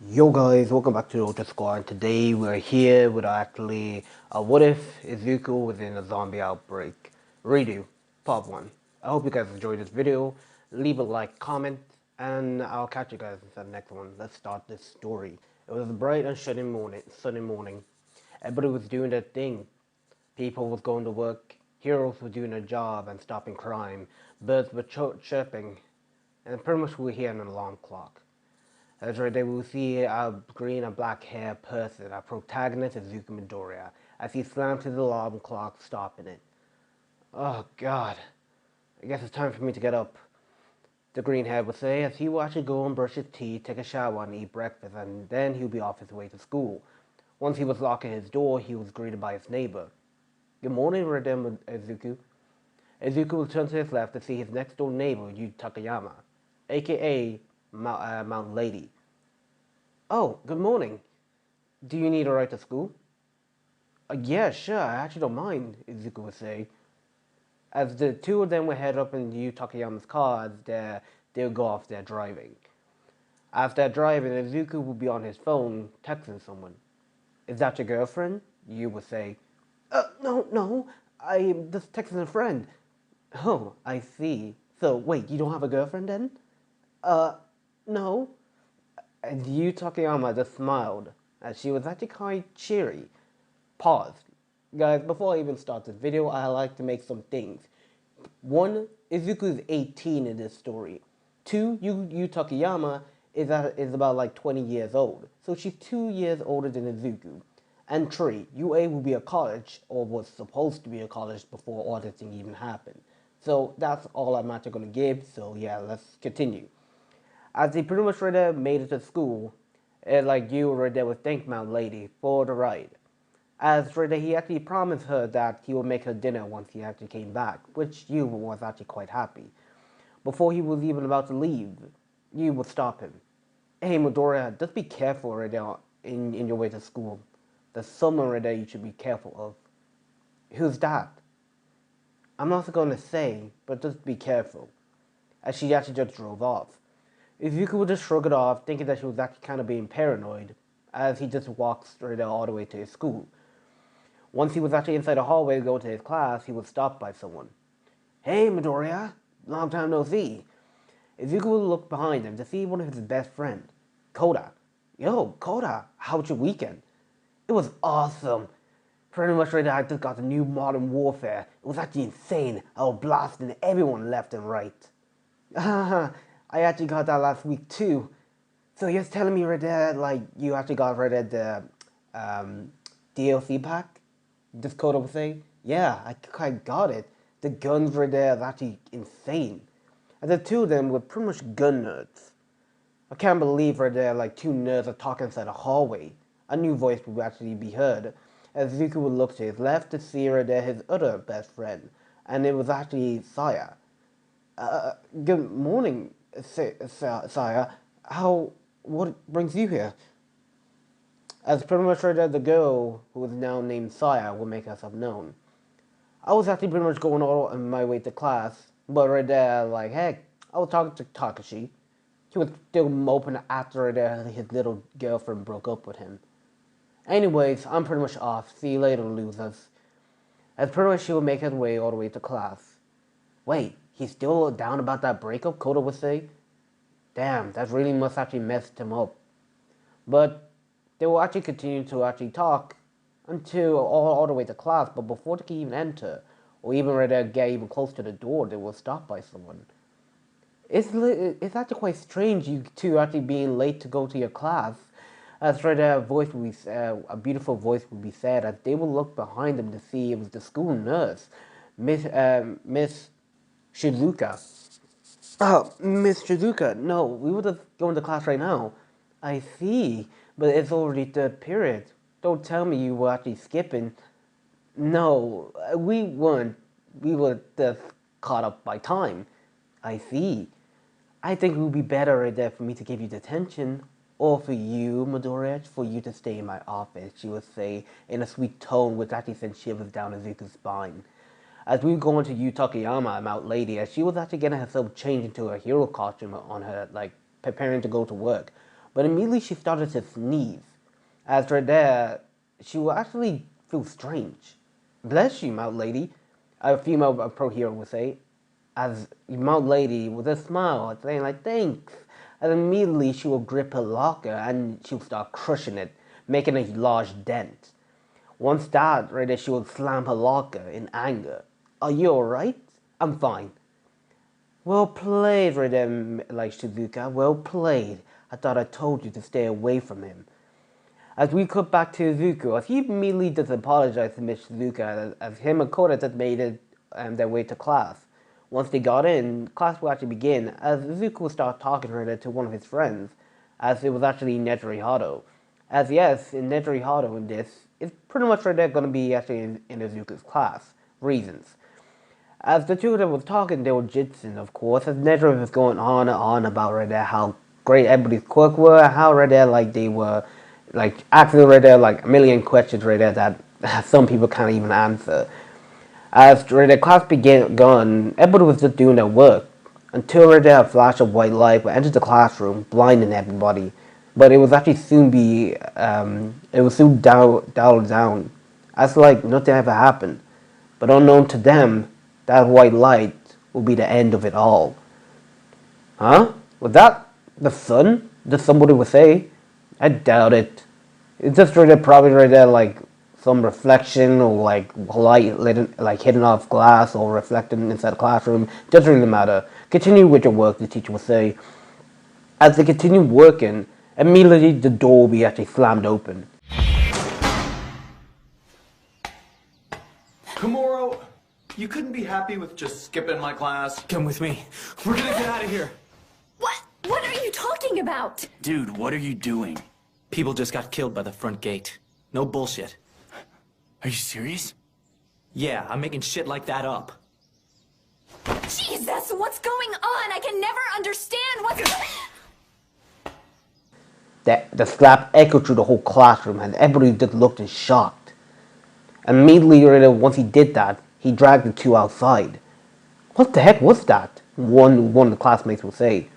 Yo guys, welcome back to the Ultra Squad. And today we're here with actually what if Izuku was in a zombie outbreak? Redo, part 1. I hope you guys enjoyed this video. Leave a like, comment, and I'll catch you guys in the next one. Let's start this story. It was a bright and sunny morning. Everybody was doing their thing. People was going to work, heroes were doing their job and stopping crime, birds were chirping, and pretty much we were hearing an alarm clock. That's right there, we'll see a green and black hair person, our protagonist is Izuku Midoriya, as he slams his alarm clock, stopping it. Oh god, I guess it's time for me to get up, the green hair would say, as he will actually go and brush his teeth, take a shower and eat breakfast, and then he'll be off his way to school. Once he was locking his door, he was greeted by his neighbor. Good morning, Redem Izuku. Izuku will turn to his left to see his next door neighbor, Yu Takayama, aka Mount Lady. Oh, good morning. Do you need a ride to school? Yeah, sure, I actually don't mind, Izuku would say. As the two of them would head up in Yu Takayama's car as they'll go off their driving. As they're driving, Izuku will be on his phone texting someone. Is that your girlfriend? Yu would say. No, I'm just texting a friend. Oh, I see. So, wait, you don't have a girlfriend then? Uh, no. And Yu Takayama just smiled, as she was actually quite cheery. Pause. Guys, before I even start this video, I like to make some things. 1. Izuku is 18 in this story. 2. Yu Takayama is about like 20 years old, so she's 2 years older than Izuku. And 3. UA will be a college, or was supposed to be a college before all this thing even happened. So that's all I'm actually going to give, so yeah, let's continue. As he pretty much right there made it to school, like you right there would thank Mount Lady for the ride. As right there, he actually promised her that he would make her dinner once he actually came back, which Yu was actually quite happy. Before he was even about to leave, Yu would stop him. Hey Midoriya, just be careful right there in your way to school. There's someone right there you should be careful of. Who's that? I'm not going to say, but just be careful. As she actually just drove off. Izuku would just shrug it off, thinking that she was actually kind of being paranoid, as he just walked straight all the way to his school. Once he was actually inside the hallway to go to his class, he was stopped by someone. Hey, Midoriya, long time no see. Izuku would look behind him to see one of his best friends, Koda. Yo, Koda, how was your weekend? It was awesome. Pretty much right now, I just got the new Modern Warfare. It was actually insane. I was blasting everyone left and right. I actually got that last week too. So you're telling me right there, like, you actually got rid of the DLC pack? This Coda would say? Yeah, I got it. The guns right there is actually insane. And the two of them were pretty much gun nerds. I can't believe right there, like, two nerds are talking inside a hallway. A new voice would actually be heard, as Zuko would look to his left to see right there his other best friend. And it was actually Saya. Good morning, Saya. What brings you here? As pretty much right there, the girl, who was now named Saya, will make herself known. I was actually pretty much going all on my way to class, but right there, like, hey, I was talking to Takashi. He was still moping after right there his little girlfriend broke up with him. Anyways, I'm pretty much off. See you later, losers. As pretty much she would make her way all the way to class. Wait, he's still down about that breakup, Koda would say? Damn, that really must actually messed him up. But they will actually continue to actually talk until all the way to class, but before they can even enter, or even ready to get even close to the door, they were stopped by someone. It's actually quite strange you two actually being late to go to your class. As right there, a beautiful voice would be said as they will look behind them to see it was the school nurse, Miss Shizuka. Oh, Miss Shizuka, no, we were just going to class right now. I see, but it's already third period. Don't tell me you were actually skipping. No, we weren't. We were just caught up by time. I see. I think it would be better right there for me to give you detention, or for you, Midoriya, for you to stay in my office, she would say in a sweet tone which actually sent shivers down Izuku's spine. As we go into Yu Takayama, Mount Lady, as she was actually getting herself changed into a hero costume on her, like, preparing to go to work. but immediately she started to sneeze. As right there, she will actually feel strange. Bless you, Mount Lady, a female pro hero would say, as Mount Lady with a smile, saying like, thanks. And immediately she will grip her locker and she will start crushing it, making a large dent. Once that, right there, she will slam her locker in anger. Are you alright? I'm fine. Well played, right there, like Shizuka, well played. I thought I told you to stay away from him. As we cut back to Izuku, as he immediately does apologize to Miss Shizuka, as him and Kota just made it their way to class. Once they got in, class will actually begin, as Izuku will start talking to one of his friends, as it was actually Nejire Hado. As yes, in Nejire Hado in this, it's pretty much right there going to be actually in Izuku's class. Reasons. As the two of them was talking, they were jitsing, of course, as Nejire was going on and on about right there how great everybody's quirks were, how right there like they were like actually right there like a million questions right there that some people can't even answer. As the class began, everybody was just doing their work, until right there a flash of white light would enter the classroom, blinding everybody. But it was actually it was soon dialed down, as like nothing ever happened. But unknown to them, that white light will be the end of it all. Huh? Was that the sun? Just somebody would say. I doubt it. It's just right there, probably right there like some reflection or like light like hitting off glass or reflecting inside the classroom. Doesn't really matter. Continue with your work, the teacher will say. As they continue working, immediately the door will be actually slammed open. Komuro, you couldn't be happy with just skipping my class? Come with me. We're gonna get out of here. What are you talking about? Dude, what are you doing? People just got killed by the front gate. No bullshit. Are you serious? Yeah, I'm making shit like that up. Jesus, what's going on? I can never understand what's... The slap echoed through the whole classroom and everybody just looked in shocked. Immediately, once he did that, he dragged the two outside. What the heck was that? One of the classmates would say.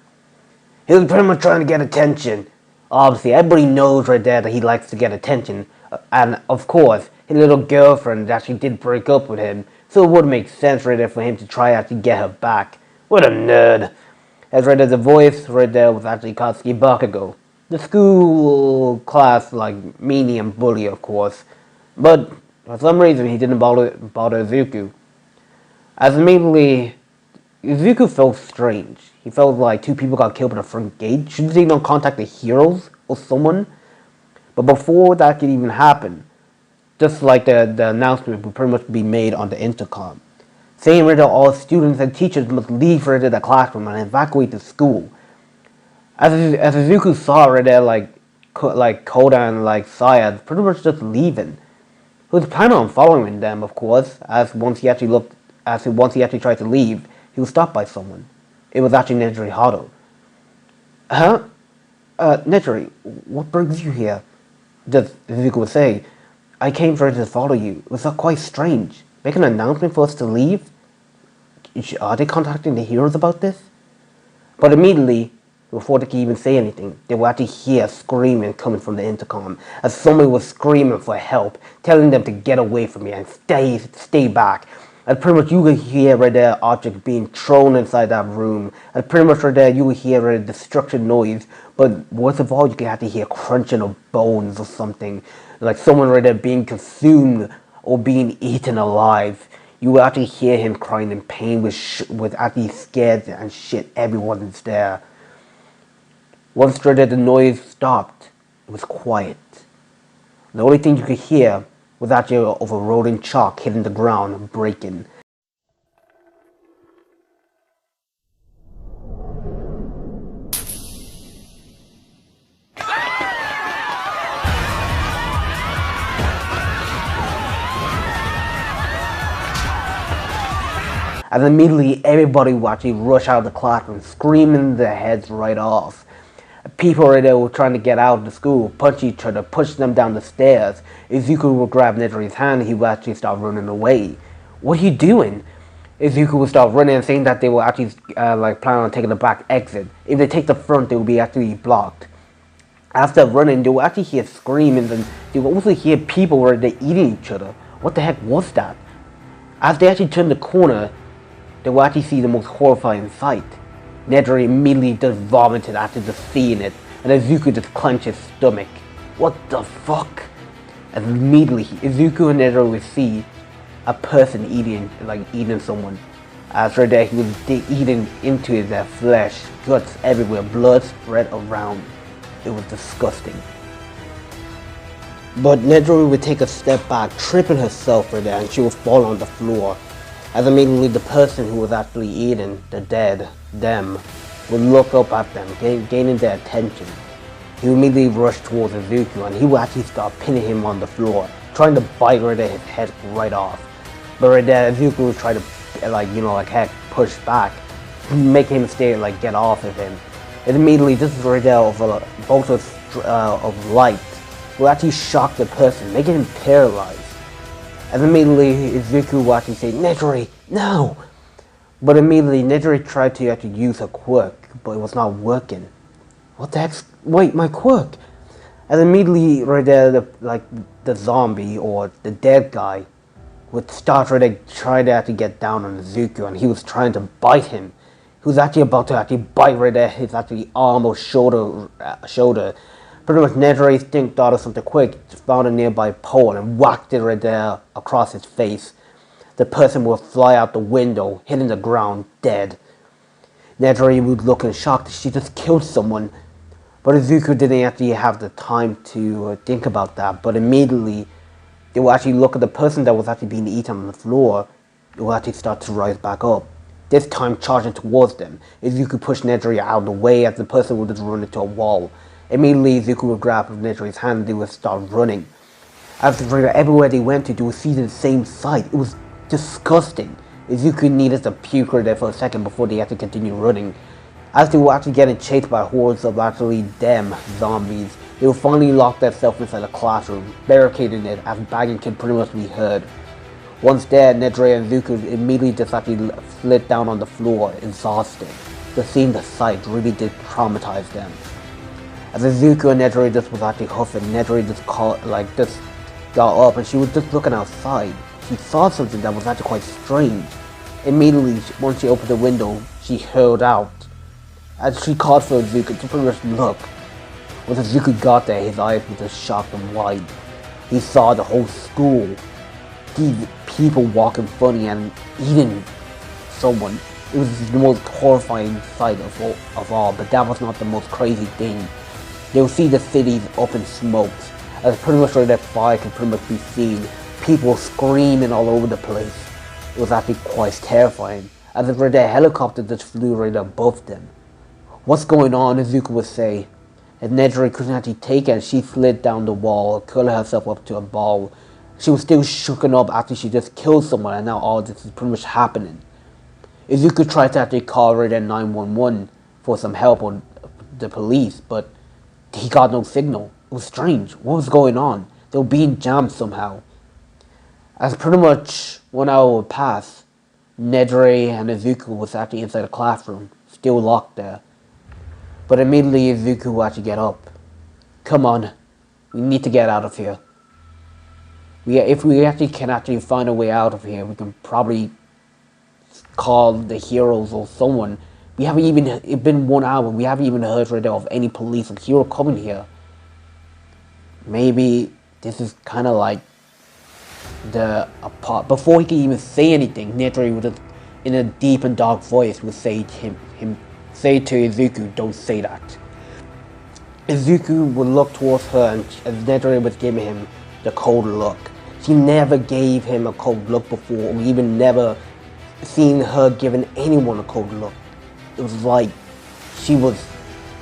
He was pretty much trying to get attention. Obviously, everybody knows right there that he likes to get attention. And of course, his little girlfriend actually did break up with him, so it would make sense right there for him to try out to get her back. What a nerd. As right there, the voice right there was actually Katsuki Bakugo. The school class, like, meanie and bully, of course. But for some reason, he didn't bother Izuku. As immediately, Izuku felt strange. He felt like two people got killed at the front gate. Shouldn't they not contact the heroes or someone? But before that could even happen, just like the announcement would pretty much be made on the intercom, saying that all students and teachers must leave the classroom and evacuate the school. As Izuku saw right there, like Koda and like Saya pretty much just leaving. He was planning on following them, of course, as once he actually tried to leave, he was stopped by someone. It was actually Nejire Hado. Huh? Nejire, what brings you here? Just Izuku would say, I came for to follow you. It was quite strange. Make an announcement for us to leave? Are they contacting the heroes about this? But immediately, before they could even say anything, they would actually hear screaming coming from the intercom, as somebody was screaming for help, telling them to get away from me and stay back. And pretty much you could hear right there objects being thrown inside that room. And pretty much right there you would hear a destruction noise. But worst of all, you could have to hear crunching of bones or something. Like someone right there being consumed or being eaten alive. You would actually hear him crying in pain with actually scared and shit. Everyone's there. Once right there the noise stopped, it was quiet. The only thing you could hear was actually of a rolling chalk hitting the ground, breaking. And immediately everybody would actually rush out of the classroom, screaming their heads right off. People right there were trying to get out of the school, punch each other, push them down the stairs. Izuku would grab Nejire's hand and he would actually start running away. What are you doing? Izuku would start running and saying that they were actually planning on taking the back exit. If they take the front, they will be actually blocked. After running, they will actually hear screaming, and they will also hear people where they're eating each other. What the heck was that? As they actually turn the corner, they will actually see the most horrifying sight. Nejire immediately just vomited after just seeing it, and Izuku just clenched his stomach. What the fuck? And immediately, Izuku and Nejire will see a person eating someone. As right there, he was eating into their flesh, guts everywhere, blood spread around. It was disgusting. But Nejire would take a step back, tripping herself right there, and she would fall on the floor. As immediately the person who was actually eating the dead, them, would look up at them, gaining their attention. He would immediately rush towards Izuku, and he would actually start pinning him on the floor, trying to bite right there his head right off. But right there, Izuku would try to push back, make him stay, get off of him. And immediately, this is right there of a bolt of light will actually shock the person, making him paralyzed. And immediately, Izuku will actually say, Nejire, no! But immediately, Nejire tried to actually use her quirk, but it was not working. What the heck? Wait, my quirk! And immediately, right there, the zombie or the dead guy would start trying to actually get down on Izuku, and he was trying to bite him. He was actually about to actually bite right there his actually arm or shoulder. Pretty much Nejire instinct thought of something quick, found a nearby pole and whacked it right there across his face. The person would fly out the window, hitting the ground, dead. Nejire would look in shock that she just killed someone. But Izuku didn't actually have the time to think about that. But immediately, they will actually look at the person that was actually being eaten on the floor. It will actually start to rise back up. This time charging towards them. Izuku pushed Nejire out of the way as the person would just run into a wall. Immediately, Izuku would grab Nejire's hand and they would start running. After everywhere they went to, they would see the same sight. It was disgusting. Izuku needed to puke right there for a second before they had to continue running. As they were actually getting chased by hordes of actually them zombies, they would finally lock themselves inside a classroom, barricading it as bagging could pretty much be heard. Once there, Nejire and Izuku immediately just actually slid down on the floor, exhausted. Just seeing the sight really did traumatize them. As Izuku and Nejire just was actually huffing, Nejire just got up and she was just looking outside. She saw something that was actually quite strange. Immediately, once she opened the window, she hurled out. As she called for Izuku to pretty much look. When Izuku got there, his eyes were just shocked and wide. He saw the whole school. These people walking funny and eating someone. It was the most horrifying sight of all, but that was not the most crazy thing. They would see the cities up in smoke, as pretty much where that fire could pretty much be seen. People screaming all over the place. It was actually quite terrifying, as if their helicopter just flew right above them. What's going on? Izuku would say. And Nejire couldn't actually take it, she slid down the wall, curling herself up to a ball. She was still shooken up after she just killed someone, and now all this is pretty much happening. Izuku tried to actually call right at 911 for some help on the police, but he got no signal. It was strange. What was going on? They were being jammed somehow. As pretty much 1 hour would pass, Nejire and Izuku was actually inside the classroom, still locked there. But immediately Izuku would actually get up. Come on, we need to get out of here. If we actually can actually find a way out of here, we can probably call the heroes or someone. We haven't even, it's been 1 hour, we haven't even heard right now of any police or hero coming here. Maybe this is kind of like before he could even say anything, Nejire would just, in a deep and dark voice, would say to say to Izuku, don't say that. Izuku would look towards her, and as Nejire was giving him the cold look. She never gave him a cold look before, or even never seen her giving anyone a cold look. It was like she was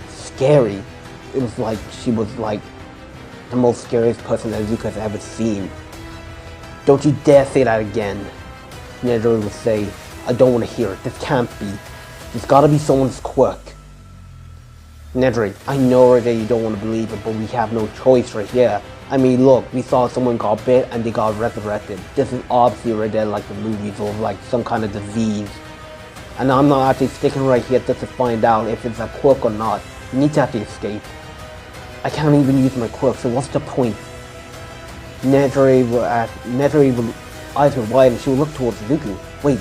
scary. It was like she was like the most scariest person that Izuku has ever seen. Don't you dare say that again. Nejire would say, I don't want to hear it. This can't be. There's gotta be someone's quirk. Nejire, I know that you don't want to believe it, but we have no choice right here. I mean, look, we saw someone got bit and they got resurrected. This is obviously right there like the movies, or like some kind of disease. And I'm not actually sticking right here just to find out if it's a quirk or not. We need to actually escape. I can't even use my quirk, so what's the point? Nejire will eyes her wide and she will look towards Izuku. Wait,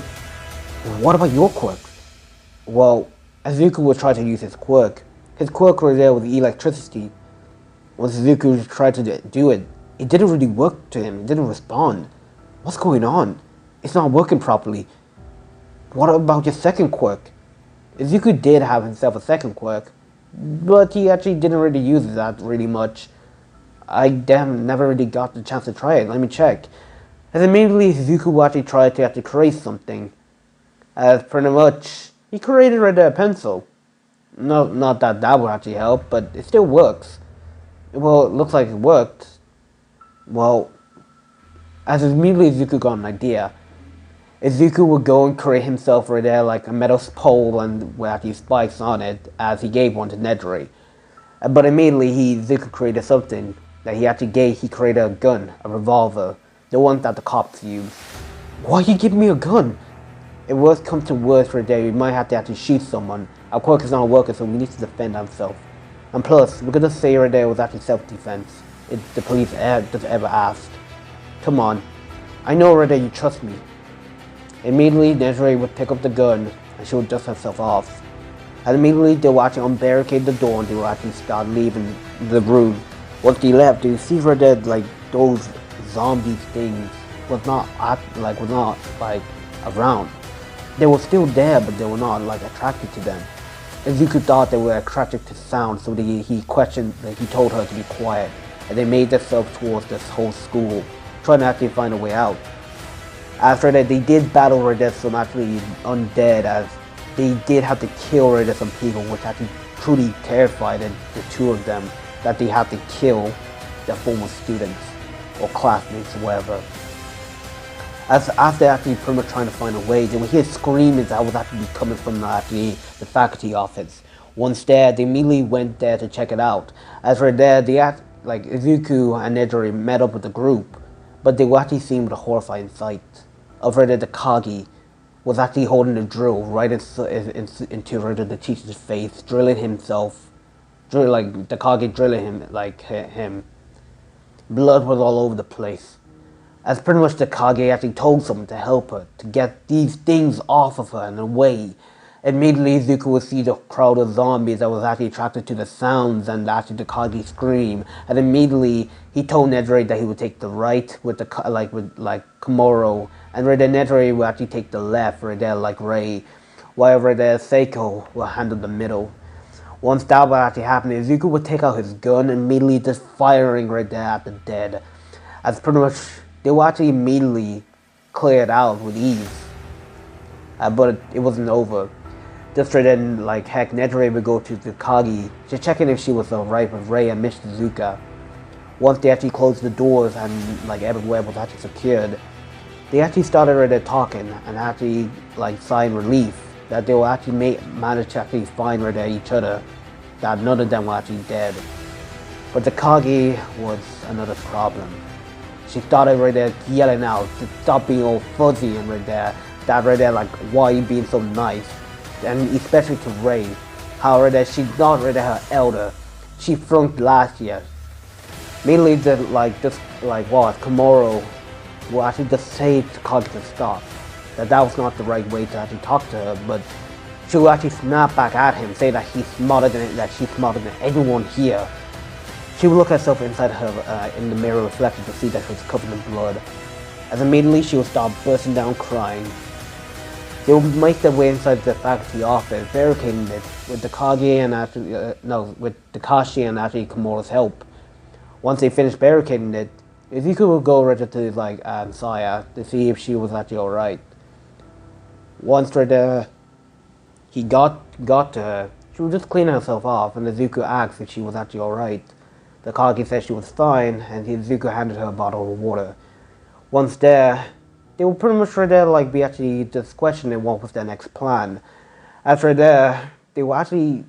what about your quirk? Well, Izuku will try to use his quirk. His quirk right there with the electricity. Once Izuku tried to do it, it didn't really work to him. It didn't respond. What's going on? It's not working properly. What about your second quirk? Izuku did have himself a second quirk, but he actually didn't really use that really much. I never really got the chance to try it. Let me check. As immediately Izuku actually tried to create something. As pretty much, he created a pencil. No, not that that would actually help, but it still works. Well, it looks like it worked. Well, as immediately Izuku got an idea, Izuku would go and create himself right there like a metal pole and with actually spikes on it, as he gave one to Nejire. But immediately Izuku created something that he created a gun, a revolver, the one that the cops use. Why you give me a gun? If worse comes to worse right there, we might have to actually shoot someone. Our quirk is not working, so we need to defend ourselves. And plus, we're gonna say right there it was actually self-defense. If the police just ever asked. Come on. I know right there you trust me. Immediately, Nejire would pick up the gun and she would dust herself off. And immediately, they would actually unbarricade the door and they would actually start leaving the room. Once they left, they see right there like those zombie things was not around. They were still there, but they were not attracted to them. Izuku thought they were attracted to sound, so he told her to be quiet, and they made themselves towards this whole school, trying to actually find a way out. After that, they did battle right there some actually undead, as they did have to kill right there some people, which actually truly terrified the two of them, that they had to kill their former students or classmates or whatever. As after actually pretty much trying to find a way, they would hear screaming that was actually coming from the faculty office. Once there, they immediately went there to check it out. As for there, Izuku and Nejire met up with the group, but they were actually seen with a horrifying sight. Over there, the Kage was actually holding a drill right into the teacher's face, drilling himself, the Kage drilling him. Blood was all over the place. As pretty much the Kage actually told someone to help her, to get these things off of her and away. Immediately Izuku would see the crowd of zombies that was actually attracted to the sounds and actually the Kage scream. And immediately he told Nejire that he would take the right with Komoro, and right there Nejire would actually take the left right there like Rei, while right there Seiko will handle the middle. Once that would actually happen, Izuku would take out his gun and immediately just firing right there at the dead. As pretty much they were actually immediately cleared out with ease. But it wasn't over. Just right then, heck, Nejire would go to the Kage, just checking if she was alright with Rei and Miss Suzuka. Once they actually closed the doors and everywhere was actually secured, they actually started right there talking and actually sign relief that they will actually manage to actually find right there each other, that none of them were actually dead. But the Kage was another problem. She started right there yelling out to stop being all fuzzy and right there, why are you being so nice? And especially to Rei, how right there she's not right there her elder. She flunked last year. Mainly Komoro will actually just say to Kage to stop. That was not the right way to actually talk to her, but she will actually snap back at him, say that she's smarter than everyone here. She would look herself inside her in the mirror reflection to see that she was covered in blood. As immediately she would start bursting down crying. They would make their way inside the faculty office, barricading it with the Kage and with Takashi and actually Komoro's help. Once they finished barricading it, Izuku would go right to Saya to see if she was actually alright. Once right there, he got to her, she was just cleaning herself off, and Izuku asked if she was actually alright. The Kage said she was fine, and Izuku handed her a bottle of water. Once there, they were pretty much right there be actually just questioning what was their next plan. After there, they were actually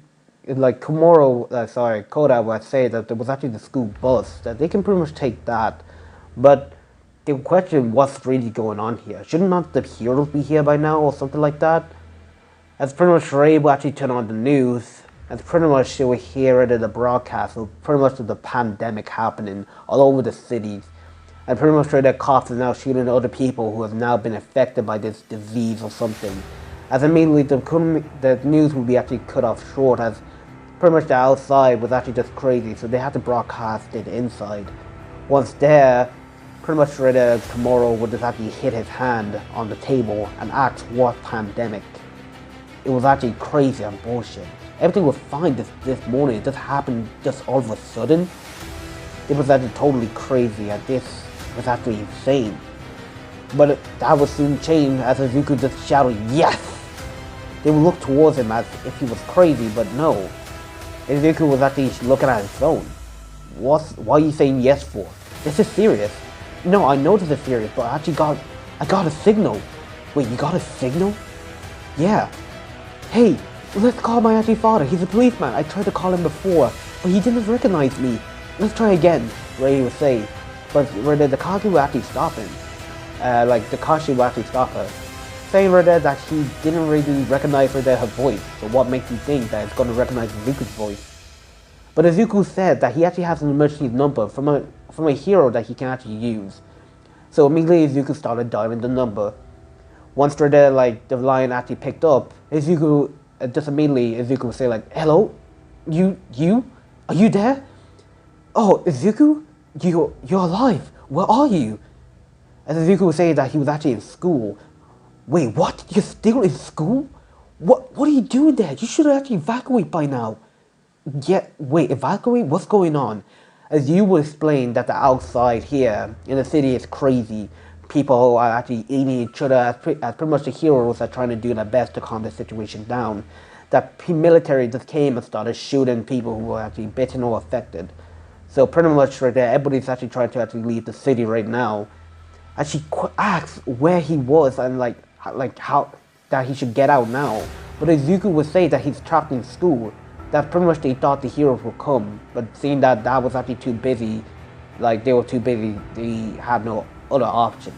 Koda would say that there was actually the school bus, that they can pretty much take that. But they would question what's really going on here. Shouldn't not the heroes be here by now or something like that? As pretty much Rei would actually turn on the news, And pretty much they were here at the broadcast of pretty much the pandemic happening all over the cities. And pretty much the cops are now shooting other people who have now been affected by this disease or something. As immediately the news would be actually cut off short, as pretty much the outside was actually just crazy, so they had to broadcast it inside. Once there, pretty much Komuro would just actually hit his hand on the table and ask what pandemic. It was actually crazy and bullshit. Everything was fine this morning, it just happened just all of a sudden. It was actually totally crazy, and this was actually insane. But that would soon change as Izuku just shouted, "Yes!" They would look towards him as if he was crazy, but no. Izuku was actually looking at his phone. Why are you saying yes for? This is serious. No, I know this is serious, but I got a signal. Wait, you got a signal? Yeah. Hey, let's call my father. He's a policeman. I tried to call him before, but he didn't recognize me. Let's try again, Ray would say. But the Kage would actually stop him. The Kashi would actually stop her. Saying that he didn't really recognize her voice. So what makes you think that it's going to recognize Izuku's voice? But Izuku said that he actually has an emergency number from a hero that he can actually use. So immediately Izuku started dialing the number. Once the line actually picked up, Izuku would say "Hello? You? Are you there? Oh, Izuku? You're alive. Where are you?" And Izuku would say that he was actually in school. Wait, what? You're still in school? What are you doing there? You should have actually evacuated by now. Yeah, wait, evacuate? What's going on? As you will explain that the outside here in the city is crazy. People are actually eating each other as pretty much the heroes are trying to do their best to calm the situation down. That military just came and started shooting people who were actually bitten or affected. So pretty much right there, everybody's actually trying to actually leave the city right now. And she asks where he was and how that he should get out now. But Izuku would say that he's trapped in school. That pretty much they thought the heroes would come, but seeing that was actually too busy, they were too busy, they had no other option.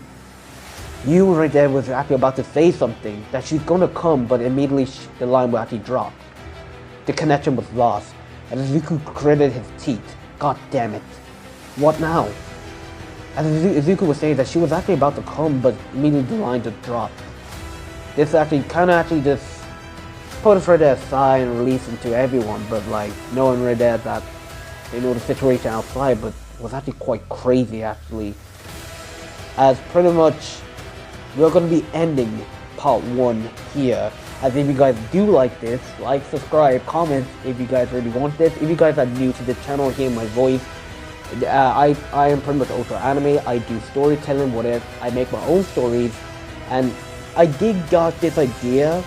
You right there was actually about to say something, that she's gonna come, but immediately the line will actually drop. The connection was lost, and Izuku gritted his teeth. God damn it. What now? And Izuku was saying that she was actually about to come, but immediately the line just dropped. This actually just put us right there aside and release him to everyone, but knowing right there that they know the situation outside, but it was actually quite crazy actually. As pretty much we're going to be ending part 1 here. As if you guys do like this, like, subscribe, comment if you guys really want this. If you guys are new to the channel, hear my voice, I am pretty much Ultra Anime. I do storytelling, whatever. I make my own stories, and I did got this idea.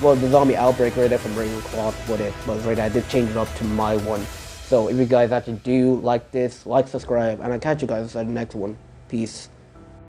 Well, the zombie outbreak right there from Ravenclaw, whatever, but right there, I did change it up to my one. So if you guys actually do like this, like, subscribe, and I'll catch you guys at the next one. Peace.